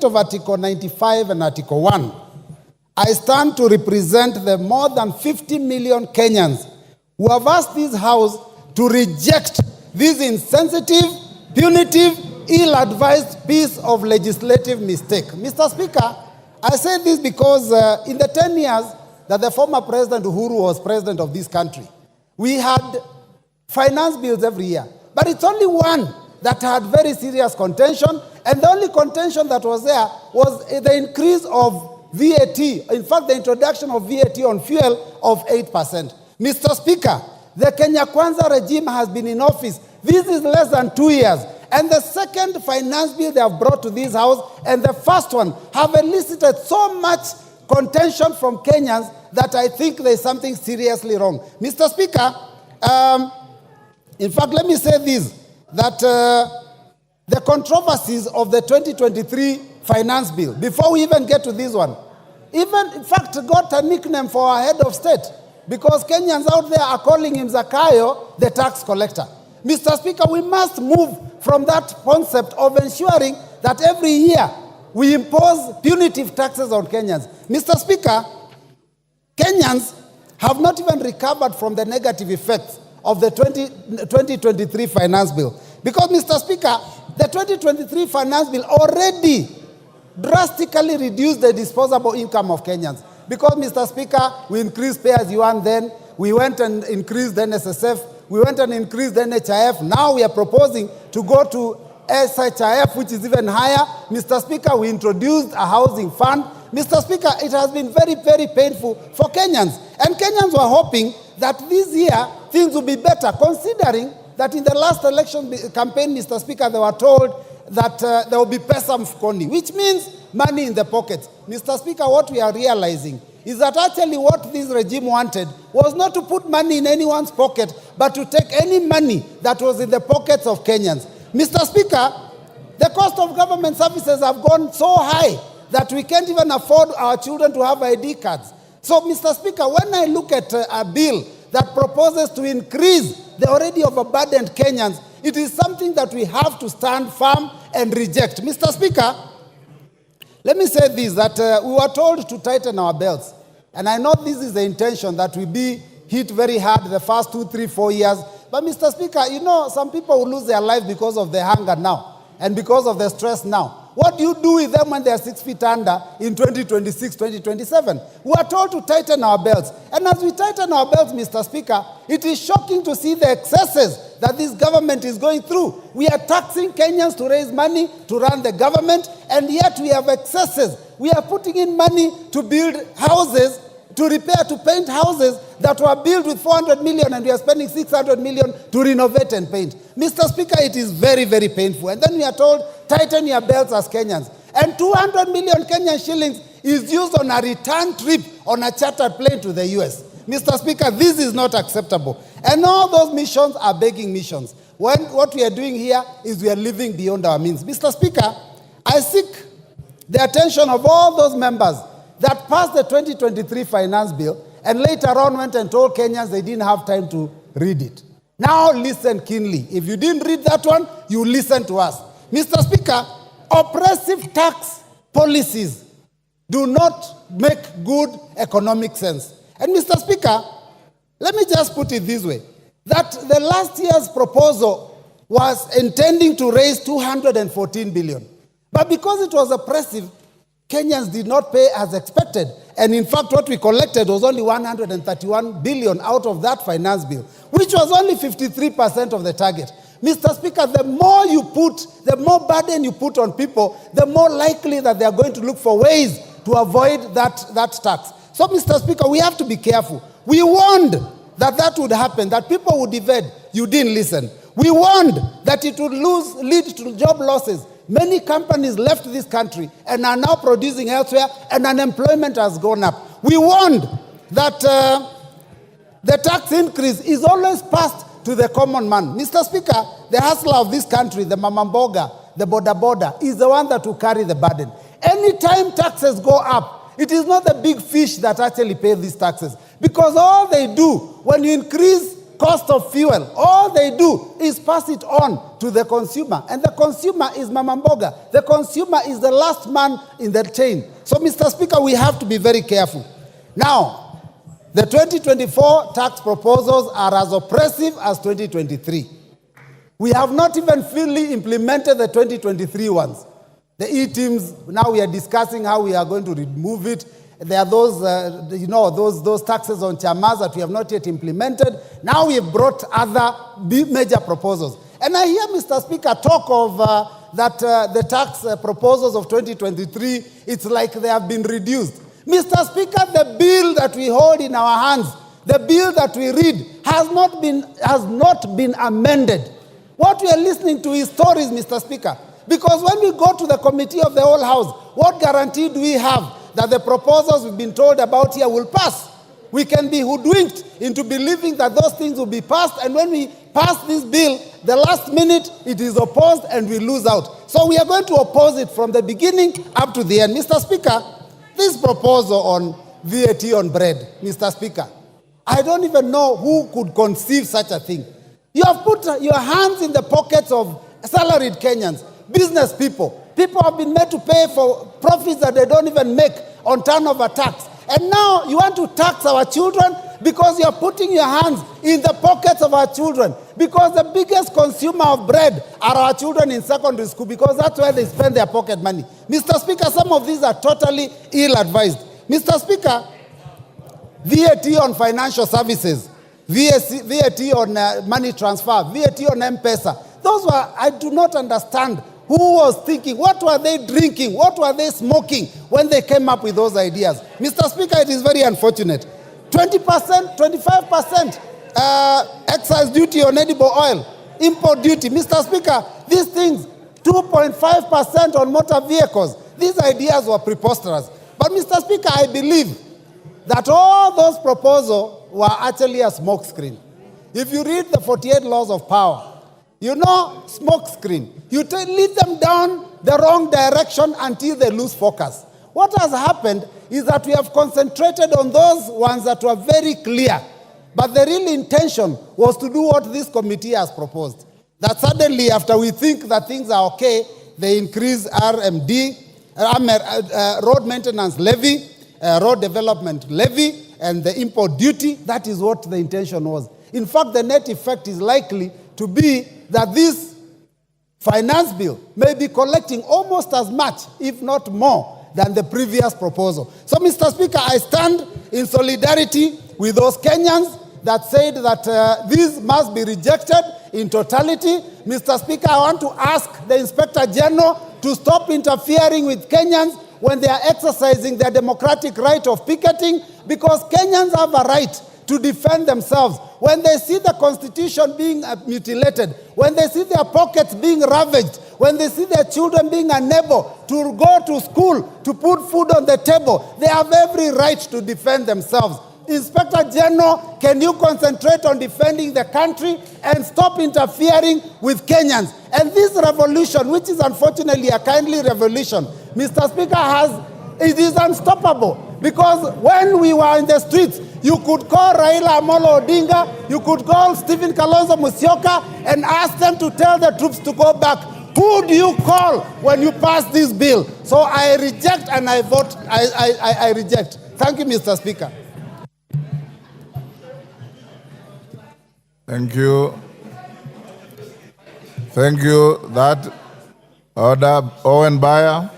of Article 95 and Article 1, I stand to represent the more than 50 million Kenyans who have asked this House to reject this insensitive, punitive, ill-advised piece of legislative mistake. Mr. Speaker, I say this because in the 10 years that the former President Uhuru was president of this country, we had finance bills every year. But it's only one that had very serious contention, and the only contention that was there was the increase of VAT, in fact, the introduction of VAT on fuel of 8%. Mr. Speaker, the Kenya Kwanza regime has been in office. This is less than 2 years. And the second finance bill they have brought to this House and the first one have elicited so much contention from Kenyans that I think there is something seriously wrong. Mr. Speaker, in fact, let me say this, that the controversies of the 2023 finance bill, before we even get to this one, even, in fact, got a nickname for our head of state, because Kenyans out there are calling him Zakayo, the tax collector. Mr. Speaker, we must move from that concept of ensuring that every year we impose punitive taxes on Kenyans. Mr. Speaker, Kenyans have not even recovered from the negative effects of the 2023 finance bill. Because, Mr. Speaker, the 2023 finance bill already drastically reduced the disposable income of Kenyans. Because, Mr. Speaker, we increased pay as you earn then, we went and increased the NSSF, we went and increased the NHIF. Now we are proposing to go to SHIF, which is even higher. Mr. Speaker, we introduced a housing fund. Mr. Speaker, it has been very, very painful for Kenyans. And Kenyans were hoping that this year things will be better, considering that in the last election campaign, Mr. Speaker, they were told that there will be pesa mfukoni, which means money in the pockets. Mr. Speaker, what we are realizing is that actually what this regime wanted was not to put money in anyone's pocket, but to take any money that was in the pockets of Kenyans. Mr. Speaker, the cost of government services have gone so high that we can't even afford our children to have ID cards. So, Mr. Speaker, when I look at a bill that proposes to increase the already overburdened Kenyans, it is something that we have to stand firm and reject. Mr. Speaker, let me say this, that we were told to tighten our belts. And I know this is the intention, that we be hit very hard the first 2, 3, 4 years. But, Mr. Speaker, you know, some people will lose their life because of the hunger now and because of the stress now. What do you do with them when they are 6 feet under in 2026, 2027? We are told to tighten our belts. And as we tighten our belts, Mr. Speaker, it is shocking to see the excesses that this government is going through. We are taxing Kenyans to raise money to run the government, and yet we have excesses. We are putting in money to build houses, to repair, to paint houses that were built with 400 million, and we are spending 600 million to renovate and paint. Mr. Speaker, it is very, very painful. And then we are told, tighten your belts as Kenyans. And 200 million Kenyan shillings is used on a return trip on a chartered plane to the US. Mr. Speaker, this is not acceptable. And all those missions are begging missions. What we are doing here is we are living beyond our means. Mr. Speaker, I seek the attention of all those members that passed the 2023 finance bill and later on went and told Kenyans they didn't have time to read it. Now listen keenly. If you didn't read that one, you listen to us. Mr. Speaker, oppressive tax policies do not make good economic sense. And Mr. Speaker, let me just put it this way, that the last year's proposal was intending to raise 214 billion. But because it was oppressive, Kenyans did not pay as expected. And in fact, what we collected was only 131 billion out of that finance bill, which was only 53% of the target. Mr. Speaker, the more burden you put on people, the more likely that they are going to look for ways to avoid that tax. So, Mr. Speaker, we have to be careful. We warned that would happen, that people would evade. You didn't listen. We warned that it would lead to job losses. Many companies left this country and are now producing elsewhere, and unemployment has gone up. We warned that the tax increase is always passed to the common man. Mr. Speaker, the hustler of this country, the mamamboga, the boda, is the one that will carry the burden. Anytime taxes go up, it is not the big fish that actually pay these taxes. Because all they do, when you increase cost of fuel. All they do is pass it on to the consumer. And the consumer is Mama Mboga. The consumer is the last man in the chain. So, Mr. Speaker, we have to be very careful. Now, the 2024 tax proposals are as oppressive as 2023. We have not even fully implemented the 2023 ones. The E-teams, now we are discussing how we are going to remove it. There are those, those taxes on chamas that we have not yet implemented. Now we have brought other major proposals. And I hear, Mr. Speaker, talk of the tax proposals of 2023, it's like they have been reduced. Mr. Speaker, the bill that we hold in our hands, the bill that we read, has not been amended. What we are listening to is stories, Mr. Speaker. Because when we go to the committee of the whole house, what guarantee do we have that the proposals we've been told about here will pass? We can be hoodwinked into believing that those things will be passed, and when we pass this bill, the last minute it is opposed and we lose out. So we are going to oppose it from the beginning up to the end. Mr. Speaker, this proposal on VAT on bread, Mr. Speaker, I don't even know who could conceive such a thing. You have put your hands in the pockets of salaried Kenyans, business people. People have been made to pay for profits that they don't even make on turnover tax. And now you want to tax our children because you are putting your hands in the pockets of our children. Because the biggest consumer of bread are our children in secondary school, because that's where they spend their pocket money. Mr. Speaker, some of these are totally ill-advised. Mr. Speaker, VAT on financial services, VAT on money transfer, VAT on M-Pesa, those were, I do not understand who was thinking, what were they drinking, what were they smoking when they came up with those ideas. Mr. Speaker, it is very unfortunate. 20%, 25% excise duty on edible oil, import duty. Mr. Speaker, these things, 2.5% on motor vehicles. These ideas were preposterous. But Mr. Speaker, I believe that all those proposals were actually a smokescreen. If you read the 48 laws of power, you know, smokescreen. You lead them down the wrong direction until they lose focus. What has happened is that we have concentrated on those ones that were very clear. But the real intention was to do what this committee has proposed. That suddenly, after we think that things are okay, they increase RMD, road maintenance levy, road development levy, and the import duty. That is what the intention was. In fact, the net effect is likely to be that this finance bill may be collecting almost as much, if not more, than the previous proposal. So, Mr. Speaker, I stand in solidarity with those Kenyans that said that this must be rejected in totality. Mr. Speaker, I want to ask the Inspector General to stop interfering with Kenyans when they are exercising their democratic right of picketing, because Kenyans have a right to defend themselves. When they see the Constitution being mutilated, when they see their pockets being ravaged, when they see their children being unable to go to school, to put food on the table, they have every right to defend themselves. Inspector General, can you concentrate on defending the country and stop interfering with Kenyans? And this revolution, which is unfortunately a kindly revolution, Mr. Speaker, it is unstoppable. Because when we were in the streets, you could call Raila Amolo Odinga, you could call Stephen Kalonzo Musyoka and ask them to tell the troops to go back. Who do you call when you pass this bill? So I reject and I vote, I reject. Thank you, Mr. Speaker. Thank you. Thank you. That order, Owen Bayer.